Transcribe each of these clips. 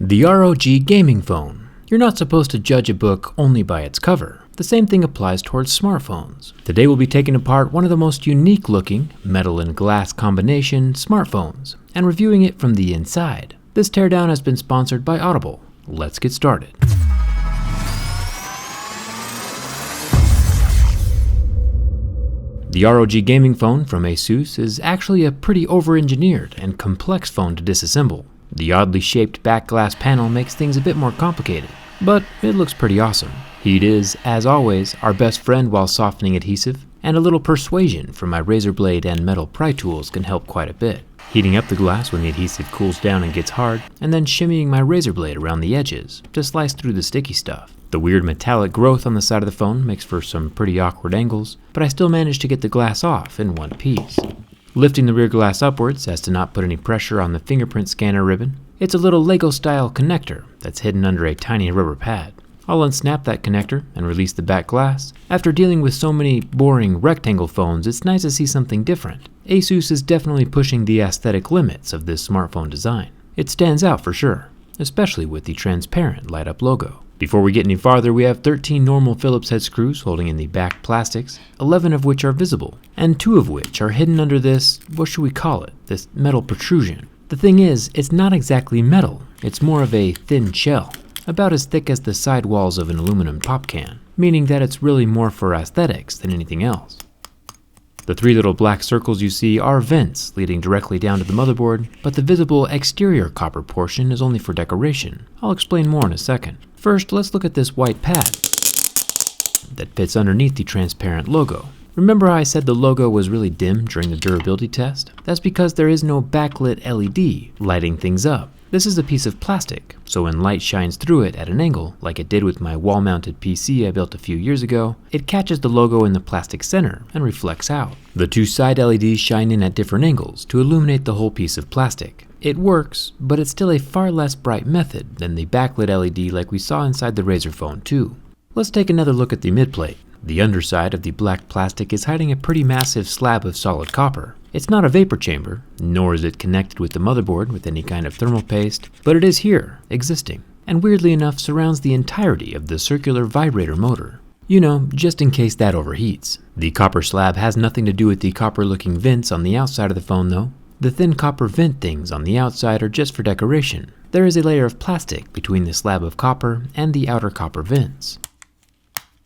The ROG gaming phone. You're not supposed to judge a book only by its cover. The same thing applies towards smartphones. Today we'll be taking apart one of the most unique looking, metal and glass combination smartphones, and reviewing it from the inside. This teardown has been sponsored by Audible. Let's get started. The ROG gaming phone from Asus is actually a pretty over-engineered and complex phone to disassemble. The oddly shaped back glass panel makes things a bit more complicated, but it looks pretty awesome. Heat is, as always, our best friend while softening adhesive, and a little persuasion from my razor blade and metal pry tools can help quite a bit. Heating up the glass when the adhesive cools down and gets hard, and then shimmying my razor blade around the edges to slice through the sticky stuff. The weird metallic growth on the side of the phone makes for some pretty awkward angles, but I still managed to get the glass off in one piece. Lifting the rear glass upwards as to not put any pressure on the fingerprint scanner ribbon, it's a little Lego-style connector that's hidden under a tiny rubber pad. I'll unsnap that connector and release the back glass. After dealing with so many boring rectangle phones, it's nice to see something different. Asus is definitely pushing the aesthetic limits of this smartphone design. It stands out for sure, especially with the transparent light-up logo. Before we get any farther, we have 13 normal Phillips head screws holding in the back plastics, 11 of which are visible, and 2 of which are hidden under this, what should we call it, this metal protrusion. The thing is, it's not exactly metal, it's more of a thin shell, about as thick as the sidewalls of an aluminum pop can, meaning that it's really more for aesthetics than anything else. The 3 little black circles you see are vents leading directly down to the motherboard, but the visible exterior copper portion is only for decoration. I'll explain more in a second. First, let's look at this white pad that fits underneath the transparent logo. Remember how I said the logo was really dim during the durability test? That's because there is no backlit LED lighting things up. This is a piece of plastic, so when light shines through it at an angle, like it did with my wall-mounted PC I built a few years ago, it catches the logo in the plastic center and reflects out. The 2 side LEDs shine in at different angles to illuminate the whole piece of plastic. It works, but it's still a far less bright method than the backlit LED like we saw inside the Razer Phone 2. Let's take another look at the midplate. The underside of the black plastic is hiding a pretty massive slab of solid copper. It's not a vapor chamber, nor is it connected with the motherboard with any kind of thermal paste, but it is here, existing, and weirdly enough surrounds the entirety of the circular vibrator motor. You know, just in case that overheats. The copper slab has nothing to do with the copper-looking vents on the outside of the phone though. The thin copper vent things on the outside are just for decoration. There is a layer of plastic between the slab of copper and the outer copper vents.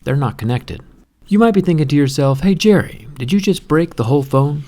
They're not connected. You might be thinking to yourself, hey Jerry, did you just break the whole phone?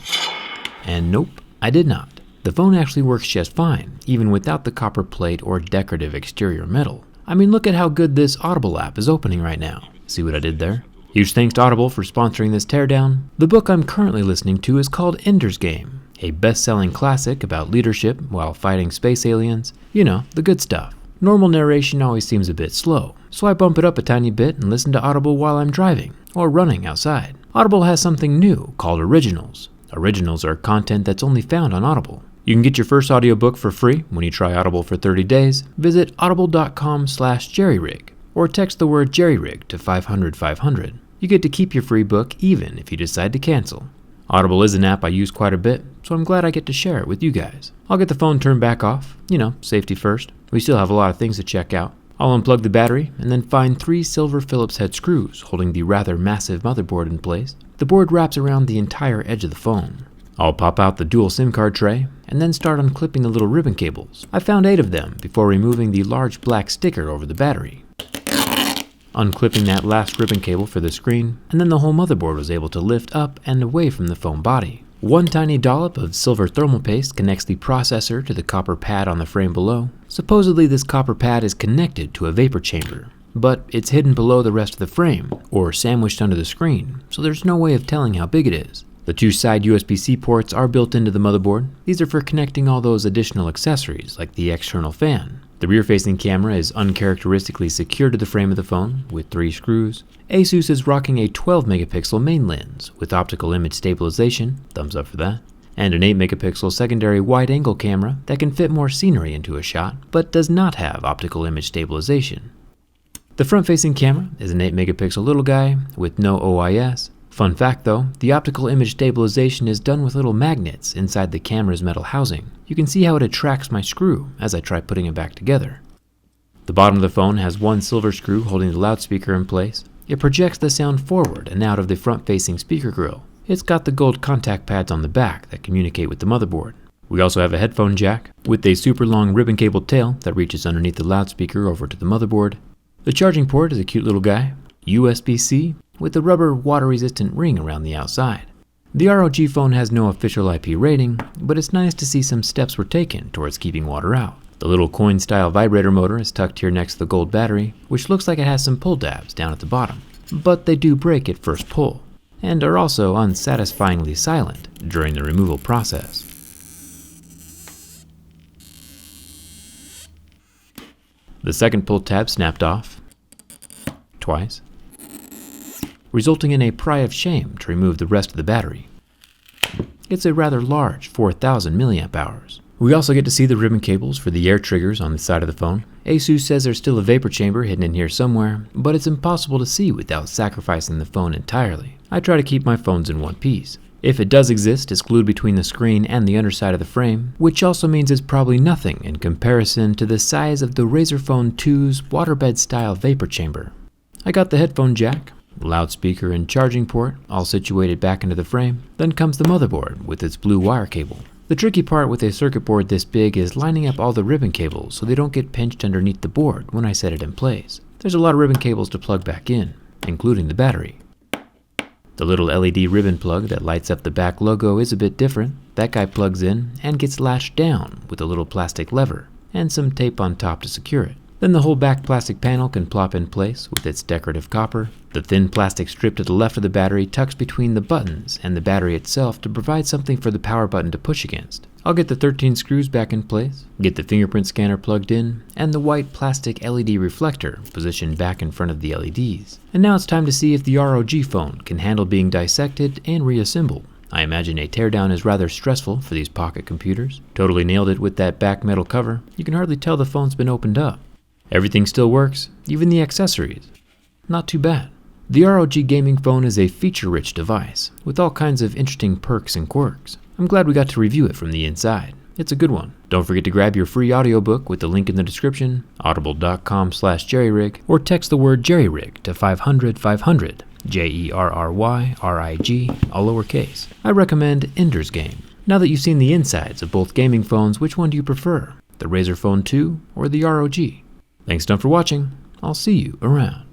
And nope, I did not. The phone actually works just fine, even without the copper plate or decorative exterior metal. I mean, look at how good this Audible app is opening right now. See what I did there? Huge thanks to Audible for sponsoring this teardown. The book I'm currently listening to is called Ender's Game, a best-selling classic about leadership while fighting space aliens. You know, the good stuff. Normal narration always seems a bit slow, so I bump it up a tiny bit and listen to Audible while I'm driving or running outside. Audible has something new called Originals. Originals are content that's only found on Audible. You can get your first audiobook for free when you try Audible for 30 days. Visit audible.com/jerryrig or text the word jerryrig to 500-500. You get to keep your free book even if you decide to cancel. Audible is an app I use quite a bit, so I'm glad I get to share it with you guys. I'll get the phone turned back off, you know, safety first. We still have a lot of things to check out. I'll unplug the battery and then find 3 silver Phillips head screws holding the rather massive motherboard in place. The board wraps around the entire edge of the phone. I'll pop out the dual SIM card tray and then start unclipping the little ribbon cables. I found 8 of them before removing the large black sticker over the battery. Unclipping that last ribbon cable for the screen, and then the whole motherboard was able to lift up and away from the phone body. 1 tiny dollop of silver thermal paste connects the processor to the copper pad on the frame below. Supposedly this copper pad is connected to a vapor chamber, but it's hidden below the rest of the frame, or sandwiched under the screen, so there's no way of telling how big it is. The 2 side USB-C ports are built into the motherboard. These are for connecting all those additional accessories like the external fan. The rear-facing camera is uncharacteristically secured to the frame of the phone with 3 screws. Asus is rocking a 12 megapixel main lens with optical image stabilization, thumbs up for that, and an 8 megapixel secondary wide-angle camera that can fit more scenery into a shot, but does not have optical image stabilization. The front-facing camera is an 8 megapixel little guy with no OIS. Fun fact though, the optical image stabilization is done with little magnets inside the camera's metal housing. You can see how it attracts my screw as I try putting it back together. The bottom of the phone has one silver screw holding the loudspeaker in place. It projects the sound forward and out of the front-facing speaker grill. It's got the gold contact pads on the back that communicate with the motherboard. We also have a headphone jack with a super long ribbon cable tail that reaches underneath the loudspeaker over to the motherboard. The charging port is a cute little guy, USB-C, with a rubber water-resistant ring around the outside. The ROG phone has no official IP rating, but it's nice to see some steps were taken towards keeping water out. The little coin-style vibrator motor is tucked here next to the gold battery, which looks like it has some pull tabs down at the bottom, but they do break at first pull, and are also unsatisfyingly silent during the removal process. The second pull tab snapped off twice, resulting in a cry of shame to remove the rest of the battery. It's a rather large 4,000 mAh. We also get to see the ribbon cables for the air triggers on the side of the phone. Asus says there's still a vapor chamber hidden in here somewhere, but it's impossible to see without sacrificing the phone entirely. I try to keep my phones in one piece. If it does exist, it's glued between the screen and the underside of the frame, which also means it's probably nothing in comparison to the size of the Razer Phone 2's waterbed style vapor chamber. I got the headphone jack, loudspeaker and charging port all situated back into the frame. Then comes the motherboard with its blue wire cable. The tricky part with a circuit board this big is lining up all the ribbon cables so they don't get pinched underneath the board when I set it in place. There's a lot of ribbon cables to plug back in, including the battery. The little LED ribbon plug that lights up the back logo is a bit different. That guy plugs in and gets latched down with a little plastic lever and some tape on top to secure it. Then the whole back plastic panel can plop in place with its decorative copper. The thin plastic strip to the left of the battery tucks between the buttons and the battery itself to provide something for the power button to push against. I'll get the 13 screws back in place, get the fingerprint scanner plugged in, and the white plastic LED reflector positioned back in front of the LEDs. And now it's time to see if the ROG phone can handle being dissected and reassembled. I imagine a teardown is rather stressful for these pocket computers. Totally nailed it with that back metal cover. You can hardly tell the phone's been opened up. Everything still works, even the accessories. Not too bad. The ROG gaming phone is a feature-rich device with all kinds of interesting perks and quirks. I'm glad we got to review it from the inside. It's a good one. Don't forget to grab your free audiobook with the link in the description, audible.com/jerryrig, or text the word jerryrig to 500-500, JERRYRIG, all lowercase. I recommend Ender's Game. Now that you've seen the insides of both gaming phones, which one do you prefer? The Razer Phone 2 or the ROG? Thanks a ton for watching. I'll see you around.